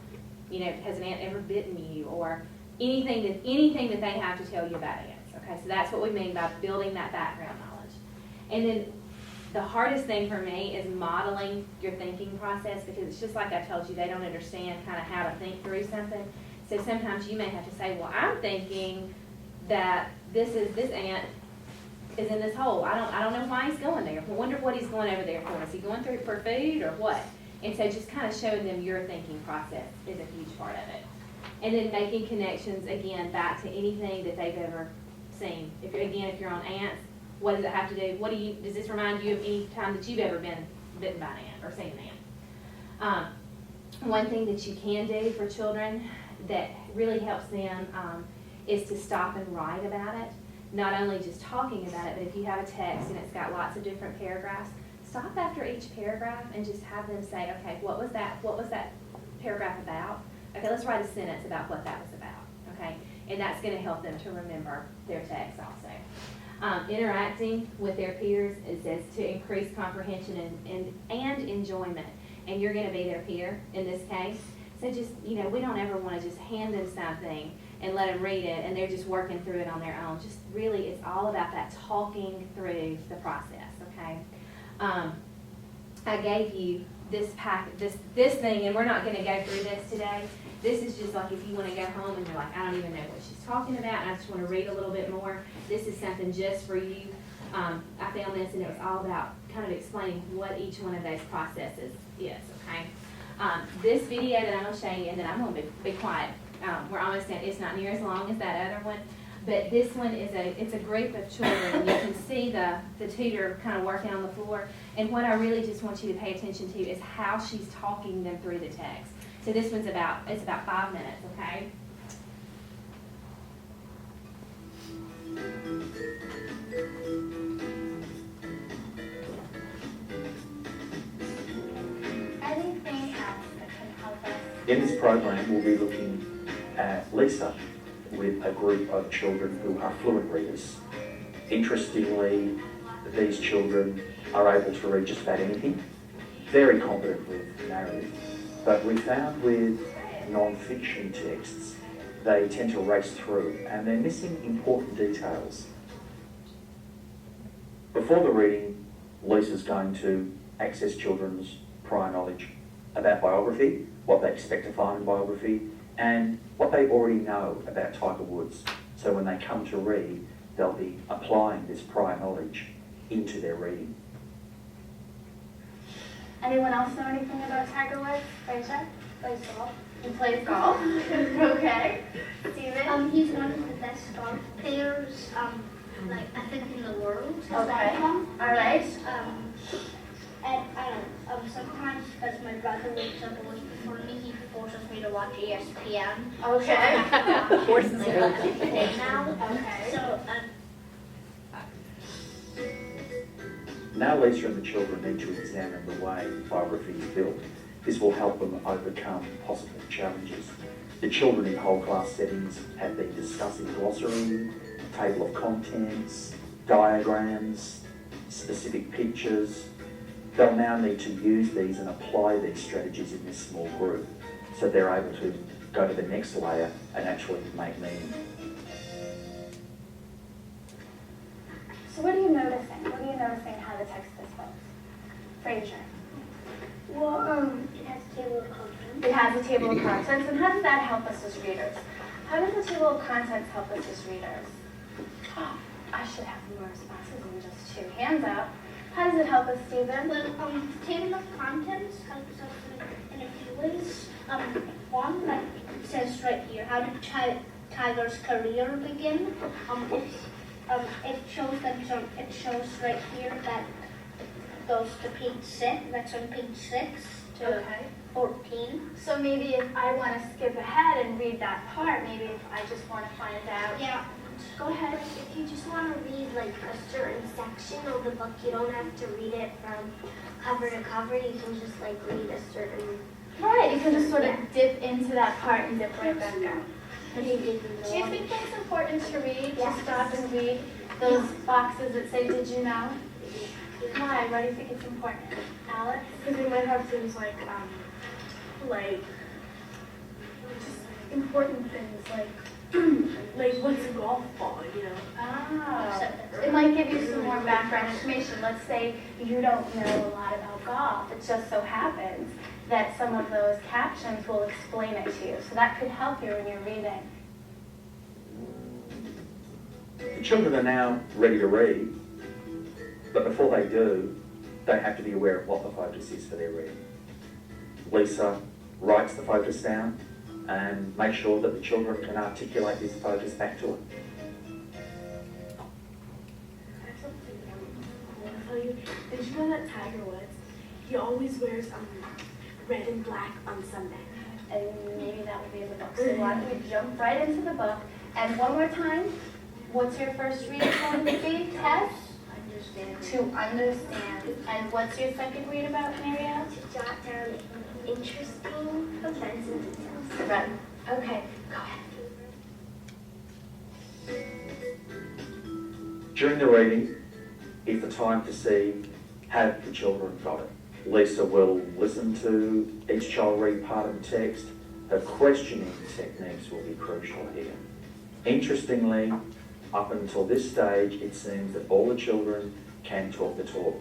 has an ant ever bitten you, or anything that they have to tell you about ants. Okay, so that's what we mean by building that background knowledge. And then the hardest thing for me is modeling your thinking process, because it's just like I told you, they don't understand kind of how to think through something. So sometimes you may have to say, well, I'm thinking that this ant is in this hole. I don't know why he's going there. I wonder what he's going over there for. Is he going through for food or what? And so just kind of showing them your thinking process is a huge part of it. And then making connections, again, back to anything that they've ever seen. If you're on ants, what does it have to do? Does this remind you of any time that you've ever been bitten by an ant or seen an ant? One thing that you can do for children that really helps them is to stop and write about it. Not only just talking about it, but if you have a text and it's got lots of different paragraphs, stop after each paragraph and just have them say, okay, what was that paragraph about? Okay, let's write a sentence about what that was about, okay? And that's going to help them to remember their text also. Interacting with their peers, it says to increase comprehension and enjoyment. And you're going to be their peer in this case. So just, we don't ever want to just hand them something and let them read it and they're just working through it on their own. Just really, it's all about that talking through the process, okay? I gave you this thing, and we're not going to go through this today. This is just like if you want to go home and you're like, I don't even know what she's talking about, and I just want to read a little bit more. This is something just for you. I found this, and it was all about kind of explaining what each one of those processes is, okay? This video that I'm going to show you, and then I'm going to be quiet. We're almost done. It's not near as long as that other one, but this one it's a group of children. You can see the tutor kind of working on the floor, and what I really just want you to pay attention to is how she's talking them through the text. So this one's about 5 minutes, okay? Anything else that can help us? In this program, we'll be looking at Lisa with a group of children who are fluent readers. Interestingly, these children are able to read just about anything, very competent with narrative. But we found with non-fiction texts, they tend to race through and they're missing important details. Before the reading, Lisa's going to access children's prior knowledge about biography, what they expect to find in biography, and what they already know about Tiger Woods. So when they come to read, they'll be applying this prior knowledge into their reading. Anyone else know anything about Tiger Woods? Fraser? Plays golf. He plays golf? Okay. Steven? He's one of the best golf players, I think in the world. Okay. All right. And sometimes because my brother wakes up always before me, he forces me to watch ESPN. Okay. Forces Like you. now. Okay. So, Now Lisa and the children need to examine the way biography is built. This will help them overcome possible challenges. The children in whole class settings have been discussing glossary, table of contents, diagrams, specific pictures. They'll now need to use these and apply these strategies in this small group so they're able to go to the next layer and actually make meaning. So what are you noticing? What are you noticing how the text is built? Fraser. well, it has a table of contents. It has a table of contents, and how does that help us as readers? How does the table of contents help us as readers? Oh, I should have more responses than just 2 hands up. How does it help us, Stephen? Well, table of contents helps us in a few ways. One, like it says right here, how did Tiger's career begin? It shows right here that goes to page 6. That's on page 6 to Okay. 14. So maybe if I want to skip ahead and read that part, maybe if I just want to find out. Yeah. Go ahead. If you just want to read like a certain section of the book, you don't have to read it from cover to cover. You can just like read a certain. Right, you can just sort of dip into that part and dip right back out. Do you think it's important to read, to stop and read those boxes that say, did you know? Why? Why do you think it's important? Alex? Because we might have things like just important things like what's a golf ball, you know? Oh, it might give you some more background information. Let's say you don't know a lot about golf. It just so happens that some of those captions will explain it to you. So that could help you when you're reading. The children are now ready to read, but before they do, they have to be aware of what the focus is for their reading. Lisa writes the focus down and makes sure that the children can articulate this focus back to her. I have something I want to tell you. Did you know that Tiger Woods, he always wears red and black on Sunday? And maybe that will be in the book. So why don't we jump right into the book. And one more time, what's your first read going to be, Tess? Understand. To understand. And what's your second read about, Marielle? To jot down interesting events and details. Right. Okay, go ahead. During the reading is the time to see have the children got it. Lisa will listen to each child read part of the text. Her questioning techniques will be crucial here. Interestingly, up until this stage, it seems that all the children can talk the talk.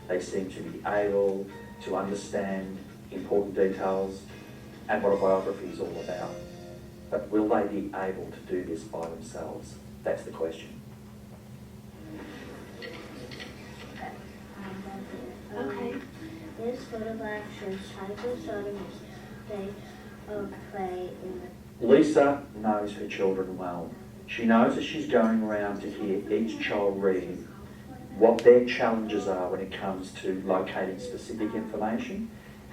They seem to be able to understand important details and what a biography is all about. But will they be able to do this by themselves? That's the question. Okay. This photograph shows Tiger starting his day of play in the... Lisa knows her children well. She knows that she's going around to hear each child read what their challenges are when it comes to locating specific information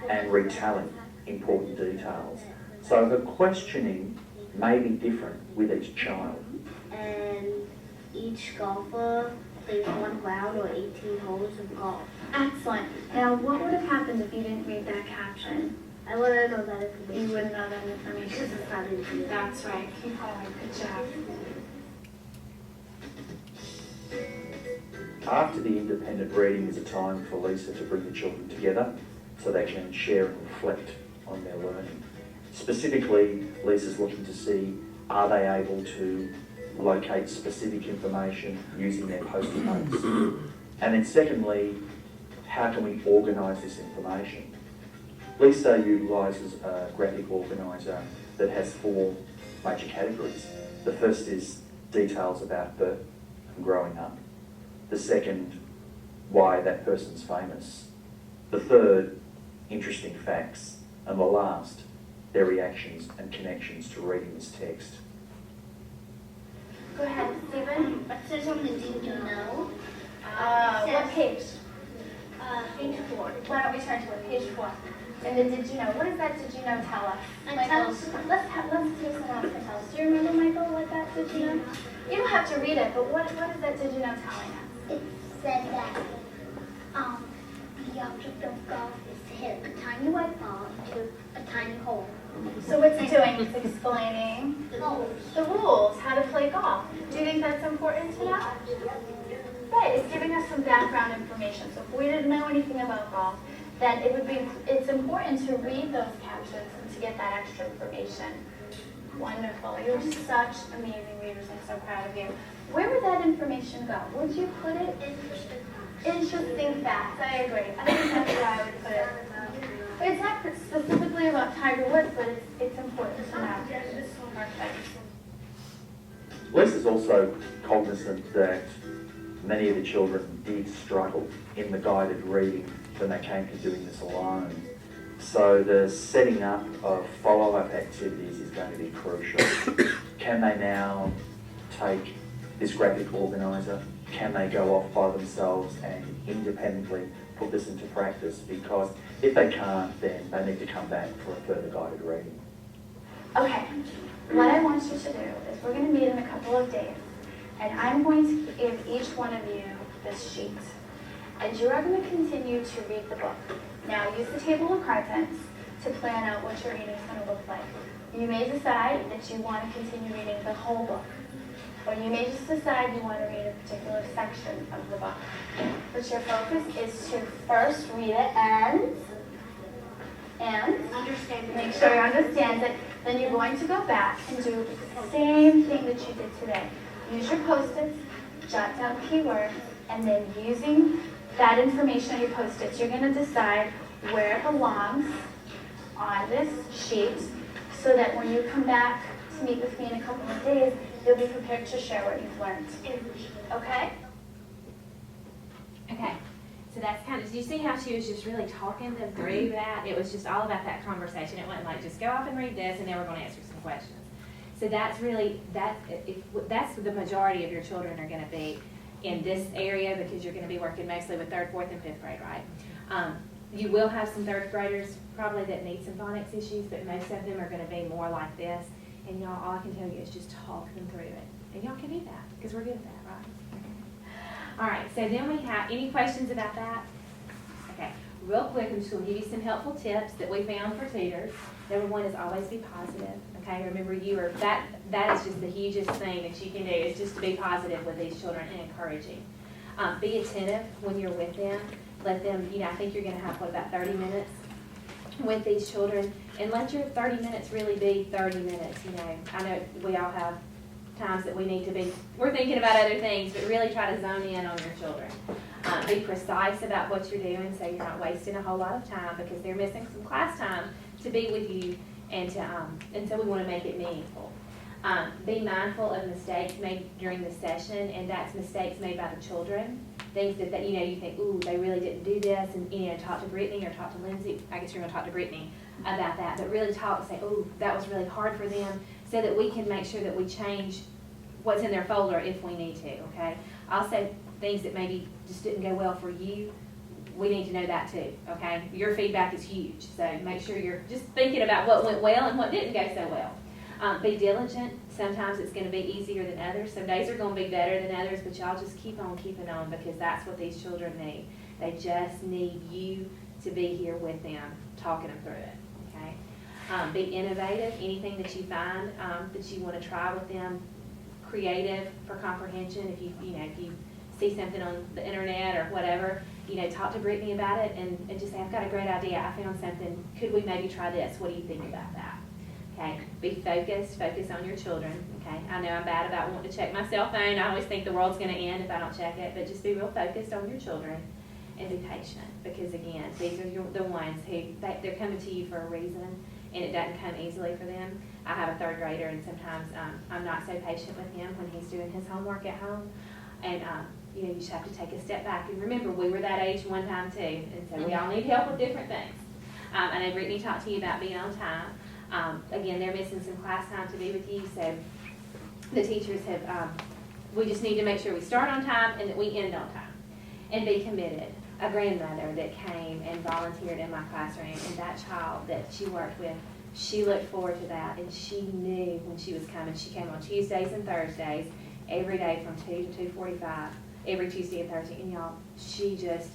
and retelling important details. So her questioning may be different with each child. And each golfer plays one round or 18 holes of golf. Excellent. Now, what would have happened if you didn't read that caption? I want to know that information. You wouldn't know that information. Because it's not in here. That's right. Keep going. Good job. After the independent reading is a time for Lisa to bring the children together so they can share and reflect on their learning. Specifically, Lisa's looking to see, are they able to locate specific information using their post-it notes? And then secondly, how can we organise this information? Lisa utilises a graphic organiser that has 4 major categories. The first is details about birth and growing up. The second, why that person's famous. The third, interesting facts. And the last, their reactions and connections to reading this text. Go ahead, Stephen. It says on the did you know? What page? Page 4. Why don't we turn to it? Page 4. And the did you know? What does that did you know tell us? It Michael, tells- let's hear someone else to tell us. Do you remember, Michael, what that did you know? You don't have to read it, but what is that did you know telling us? It said that the object of golf is to hit a tiny white ball into a tiny hole. So what's it doing? It's explaining The the rules, how to play golf. Do you think that's important to know? Right, it's giving us some background information. So if we didn't know anything about golf, then it's important to read those captions and to get that extra information. Wonderful. You're such amazing readers. I'm so proud of you. Where would that information go? Would you put it? Interesting facts. I agree. I think that's where I would put it. But it's not specifically about Tiger Woods, but it's important to know. Perfect. Lisa's also cognizant that many of the children did struggle in the guided reading when they came to doing this alone. So the setting up of follow-up activities is going to be crucial. Can they now take this graphic organiser? Can they go off by themselves and independently put this into practice? Because if they can't, then they need to come back for a further guided reading. Okay, what I want you to do is we're going to meet in a couple of days, and I'm going to give each one of you this sheet. And you are going to continue to read the book. Now use the table of contents to plan out what your reading is going to look like. You may decide that you want to continue reading the whole book. Or you may just decide you want to read a particular section of the book. But your focus is to first read it and Understand. make sure you understand it. Then you're going to go back and do the same thing that you did today. Use your Post-its, jot down keywords, and then using that information on your Post-its, you're going to decide where it belongs on this sheet so that when you come back to meet with me in a couple of days, you'll be prepared to share what you've learned. Okay? Okay, so that's kind of, did you see how she was just really talking them through that? It was just all about that conversation. It wasn't like, just go off and read this and then we're going to answer some questions. So that's really, that's the majority of your children are going to be in this area because you're going to be working mostly with 3rd, 4th, and 5th grade, right? You will have some 3rd graders probably that need some phonics issues, but most of them are going to be more like this. And y'all, all I can tell you is just talk them through it. And y'all can do that because we're good at that, right? All right, so then we have, any questions about that? Okay, real quick, I'm just going to give you some helpful tips that we found for tutors. Number one is always be positive. Okay, remember that is just the hugest thing that you can do is just to be positive with these children and encouraging. Be attentive when you're with them. Let them, I think you're going to have, about 30 minutes with these children. And let your 30 minutes really be 30 minutes, I know we all have times that we're thinking about other things, but really try to zone in on your children. Be precise about what you're doing so you're not wasting a whole lot of time because they're missing some class time to be with you and so we want to make it meaningful. Be mindful of mistakes made during the session, and that's mistakes made by the children. Things that you think, ooh, they really didn't do this, and talk to Brittany or talk to Lindsay. I guess you're going to talk to Brittany about that, but really talk and say, ooh, that was really hard for them, so that we can make sure that we change what's in their folder if we need to, okay? Also, things that maybe just didn't go well for you, we need to know that too, okay? Your feedback is huge, so make sure you're just thinking about what went well and what didn't go so well. Be diligent. Sometimes it's going to be easier than others. Some days are going to be better than others, but y'all just keep on keeping on because that's what these children need. They just need you to be here with them, talking them through it, okay? Be innovative. Anything that you find that you want to try with them, creative for comprehension. If you see something on the internet or whatever, talk to Brittany about it and just say, I've got a great idea. I found something. Could we maybe try this? What do you think about that? Okay, be focused. Focus on your children. Okay, I know I'm bad about wanting to check my cell phone. I always think the world's going to end if I don't check it, but just be real focused on your children and be patient because, again, these are the ones who, they're coming to you for a reason, and it doesn't come easily for them. I have a 3rd grader, and sometimes I'm not so patient with him when he's doing his homework at home, and you just have to take a step back. And remember, we were that age one time too, and so we all need help with different things. I know Brittany talked to you about being on time. Again, they're missing some class time to be with you, so the teachers have, we just need to make sure we start on time and that we end on time. And be committed. A grandmother that came and volunteered in my classroom, and that child that she worked with, she looked forward to that, and she knew when she was coming. She came on Tuesdays and Thursdays, every day from 2 to 2:45, every Tuesday and Thursday, and y'all, she just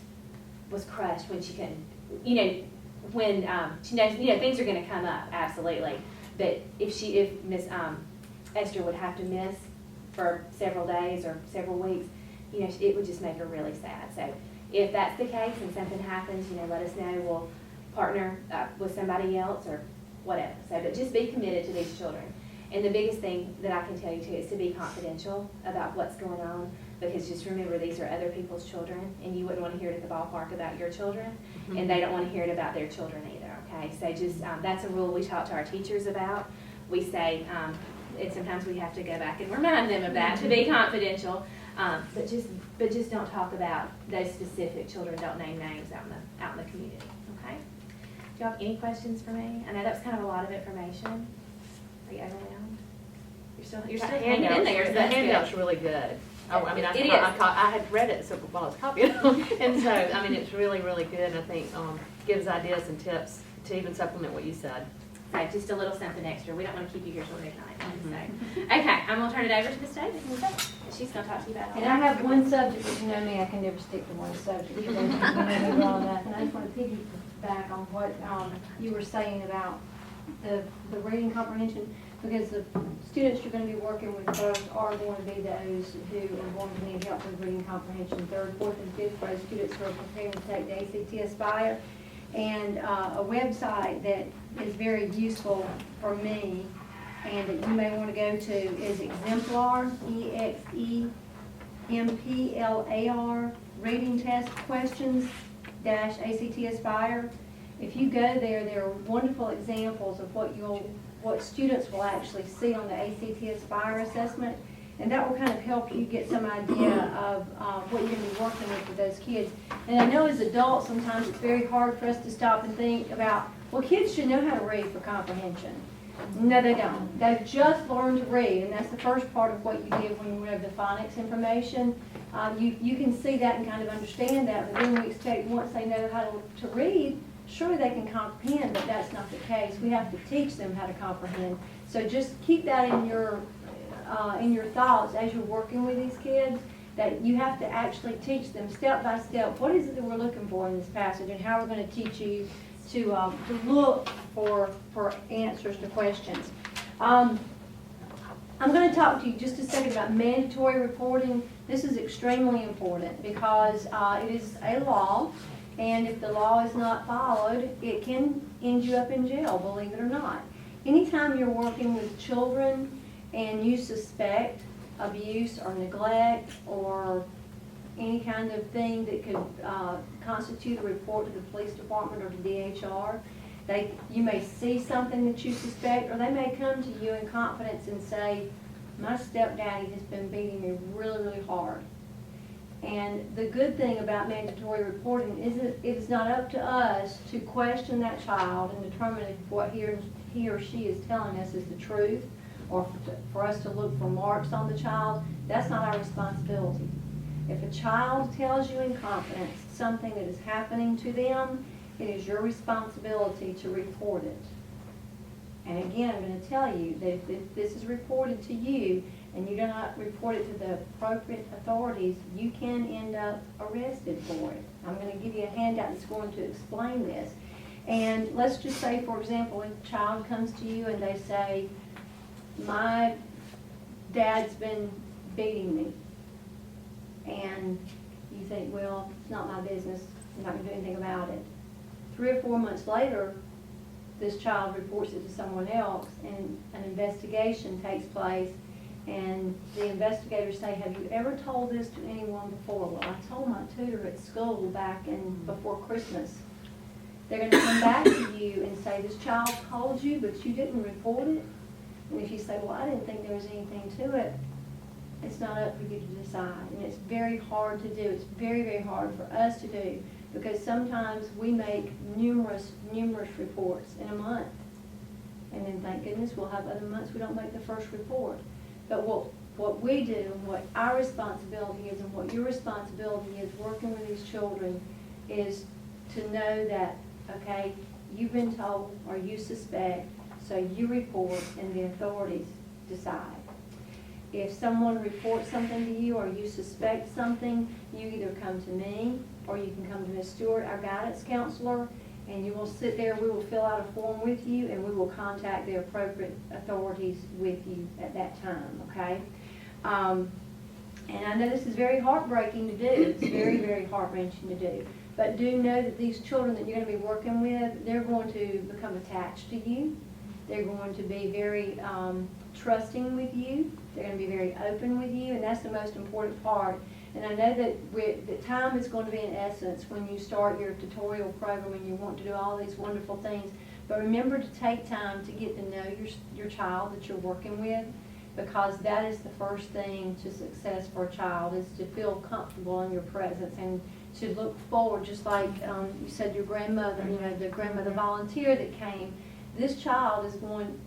was crushed when she couldn't, when she knows, things are going to come up, absolutely. But if Miss Esther would have to miss for several days or several weeks, it would just make her really sad. So if that's the case and something happens, let us know. We'll partner with somebody else or whatever. So, but just be committed to these children. And the biggest thing that I can tell you too is to be confidential about what's going on, because just remember, these are other people's children, and you wouldn't want to hear it at the ballpark about your children, and they don't want to hear it about their children either, okay? So just, that's a rule we talk to our teachers about. We say, and sometimes we have to go back and remind them of that, to be confidential, but just don't talk about those specific children, don't name names out in the community, okay? Do you have any questions for me? I know that was kind of a lot of information. Are you overwhelmed? You're still hanging in there. So The that's handout's good. really good. I It is. I had read it while I was copying them, and so it's really, really good. And I think gives ideas and tips to even supplement what you said. So just a little something extra. We don't want to keep you here till midnight. So. Okay, I'm gonna turn it over to Miss Davis. She's gonna talk to you about it. And I have one subject, but you know me, I can never stick to one subject. You know me well enough. And I just want to piggyback on what you were saying about the reading comprehension. because the students you're going to be working with first are going to be those who are going to need help with reading comprehension. Third, fourth, and fifth grade students who are preparing to take the ACT Aspire. And a website that is very useful for me and that you may want to go to is Exemplar, EXEMPLAR, Reading Test Questions - ACT Aspire. If you go there, there are wonderful examples of what students will actually see on the ACT Aspire assessment, and that will kind of help you get some idea of what you're going to be working with those kids. And I know as adults, sometimes it's very hard for us to stop and think about, well, kids should know how to read for comprehension. No, they don't. They've just learned to read, and that's the first part of what you did when you read the phonics information. You can see that and kind of understand that, but then we expect once they know how to read, surely they can comprehend, but that's not the case. We have to teach them how to comprehend. So just keep that in your thoughts as you're working with these kids, that you have to actually teach them step by step what is it that we're looking for in this passage and how we're going to teach you to look for answers to questions. I'm going to talk to you just a second about mandatory reporting. This is extremely important because it is a law, and if the law is not followed, it can end you up in jail, believe it or not. Anytime you're working with children and you suspect abuse or neglect or any kind of thing that could constitute a report to the police department or to DHR, you may see something that you suspect, or they may come to you in confidence and say, my stepdaddy has been beating me really, really hard. And the good thing about mandatory reporting is that it is not up to us to question that child and determine if what he or she is telling us is the truth, or for us to look for marks on the child. That's not our responsibility. If a child tells you in confidence something that is happening to them, it is your responsibility to report it. And again, I'm going to tell you that if this is reported to you and you do not report it to the appropriate authorities, you can end up arrested for it. I'm going to give you a handout that's going to explain this. And let's just say, for example, a child comes to you and they say, my dad's been beating me. And you think, well, it's not my business. I'm not going to do anything about it. 3 or 4 months later, this child reports it to someone else, and an investigation takes place, and the investigators say, have you ever told this to anyone before? Well, I told my tutor at school back before Christmas. They're going to come back to you and say, this child told you, but you didn't report it? And if you say, well, I didn't think there was anything to it, it's not up for you to decide. And it's very hard to do. It's very, very hard for us to do, because sometimes we make numerous reports in a month. And then thank goodness we'll have other months we don't make the first report. But what we do, and what our responsibility is, and what your responsibility is working with these children, is to know that, okay, you've been told or you suspect, so you report and the authorities decide. If someone reports something to you or you suspect something, you either come to me or you can come to Ms. Stewart, our guidance counselor, and you will sit there, we will fill out a form with you, and we will contact the appropriate authorities with you at that time, okay? And I know this is very heartbreaking to do. It's very, very heart-wrenching to do. But do know that these children that you're going to be working with, they're going to become attached to you. They're going to be very trusting with you. They're going to be very open with you, and that's the most important part. And I know that the time is going to be an essence when you start your tutorial program and you want to do all these wonderful things. But remember to take time to get to know your child that you're working with, because that is the first thing to success for a child, is to feel comfortable in your presence and to look forward, just like you said your grandmother, the grandmother volunteer that came. This child is going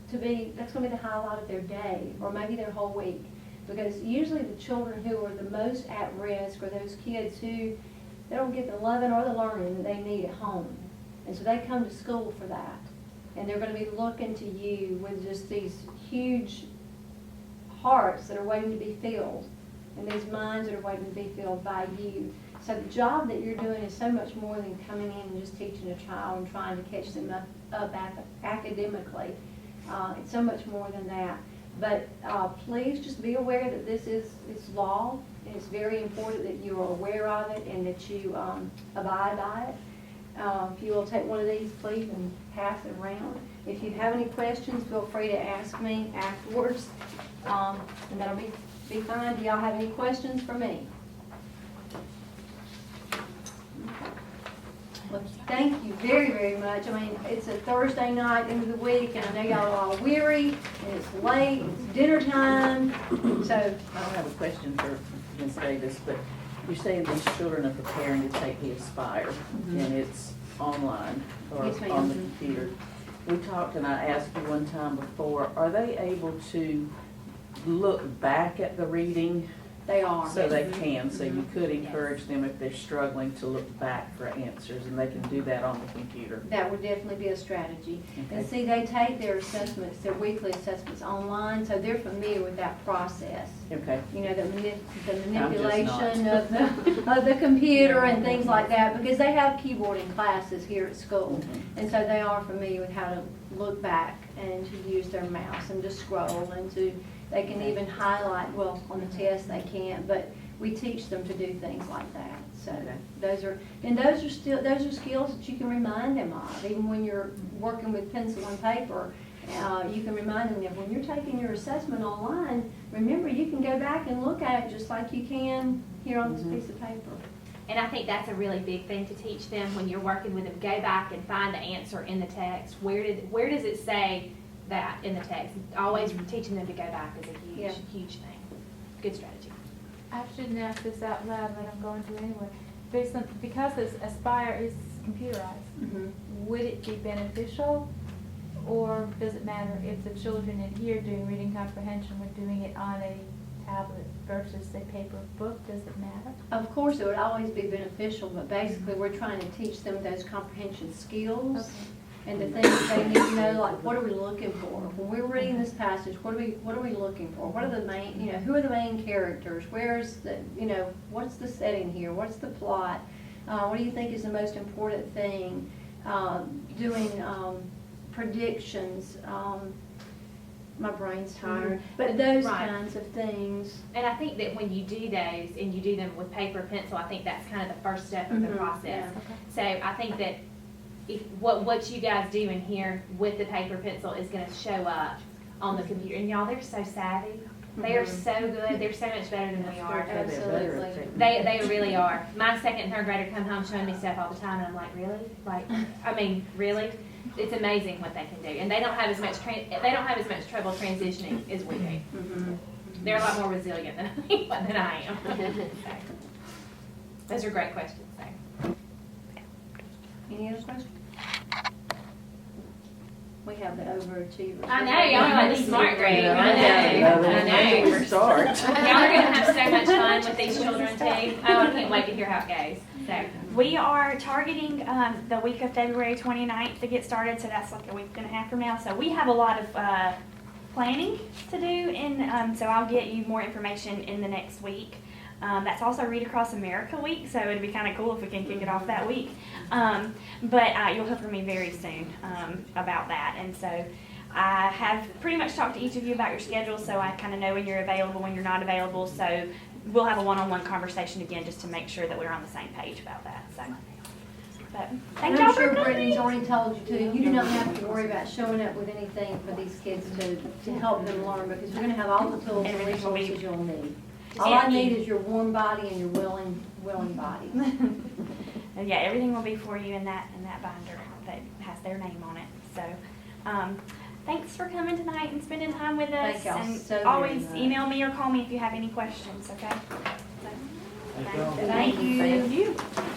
to be, that's going to be the highlight of their day, or maybe their whole week. Because usually the children who are the most at risk are those kids who they don't get the loving or the learning that they need at home. And so they come to school for that. And they're going to be looking to you with just these huge hearts that are waiting to be filled, and these minds that are waiting to be filled by you. So the job that you're doing is so much more than coming in and just teaching a child and trying to catch them up academically. It's so much more than that. But please just be aware that this is law, and it's very important that you are aware of it and that you abide by it. If you will take one of these, please, and pass it around. If you have any questions, feel free to ask me afterwards, and that'll be fine. Do y'all have any questions for me? Well, thank you very, very much. I mean, it's a Thursday night into the week, and I know y'all are all weary, and it's late, it's dinner time, so. I don't have a question for Ms. Davis, but you're saying these children are preparing to take the Aspire, and it's online or Yes, ma'am. on the computer. We talked, and I asked you one time before, are they able to look back at the reading? They are. So they can, so you could encourage them if they're struggling to look back for answers, and they can do that on the computer. That would definitely be a strategy. Okay. And see, they take their assessments, their weekly assessments online, so they're familiar with that process. Okay. You know, the I'm manipulation just of the computer and things like that, because they have keyboarding classes here at school. And so they are familiar with how to look back and to use their mouse and to scroll and they can even highlight, well, on the test they can't, but we teach them to do things like that. So those are skills that you can remind them of, even when you're working with pencil and paper. You can remind them that when you're taking your assessment online, remember you can go back and look at it just like you can here on this piece of paper. And I think that's a really big thing to teach them when you're working with them. Go back and find the answer in the text. Where does it say that in the text? Always teaching them to go back is a huge thing. Good strategy. I shouldn't ask this out loud, but I'm going to anyway. Because this Aspire is computerized, would it be beneficial, or does it matter if the children in here doing reading comprehension were doing it on a tablet versus a paper book? Does it matter? Of course, it would always be beneficial, but basically we're trying to teach them those comprehension skills. And the things they need to know, like what are we looking for? When we're reading this passage, what are we looking for? What are the main, who are the main characters? Where's the, what's the setting here? What's the plot? What do you think is the most important thing? Doing predictions. My brain's tired. But those kinds of things. And I think that when you do those and you do them with paper and pencil, I think that's kind of the first step of the process. So I think that what you guys do in here with the paper pencil is going to show up on the computer. And y'all, they're so savvy. They are so good. They're so much better than we are. Absolutely. They really are. My second and third grader come home showing me stuff all the time, and I'm like, really? Really? It's amazing what they can do. And they don't have as much trouble transitioning as we do. They're a lot more resilient than I am. Those are great questions. Any other questions? We have the overachievers. I know, y'all are like the smart grade. I know. We're start. Y'all are going to have so much fun with these children too. Oh, I can't wait to hear how it goes. So we are targeting the week of February 29th to get started, so that's like a week and a half from now. So we have a lot of planning to do, and so I'll get you more information in the next week. That's also Read Across America week, so it'd be kind of cool if we can kick it off that week. But you'll hear from me very soon about that. And so I have pretty much talked to each of you about your schedule, so I kind of know when you're available, when you're not available. So we'll have a one-on-one conversation again just to make sure that we're on the same page about that. So, but thank y'all I'm for sure coming. Brittany's already told you to. You do not have to worry about showing up with anything for these kids to help them learn, because we're going to have all the tools and resources you'll need. All I need is your warm body and your willing body. And yeah, everything will be for you in that binder that has their name on it. So, thanks for coming tonight and spending time with us. Thank y'all and so very always much. email me or call me if you have any questions. Okay. So, Thank y'all. Thank you. Thank you.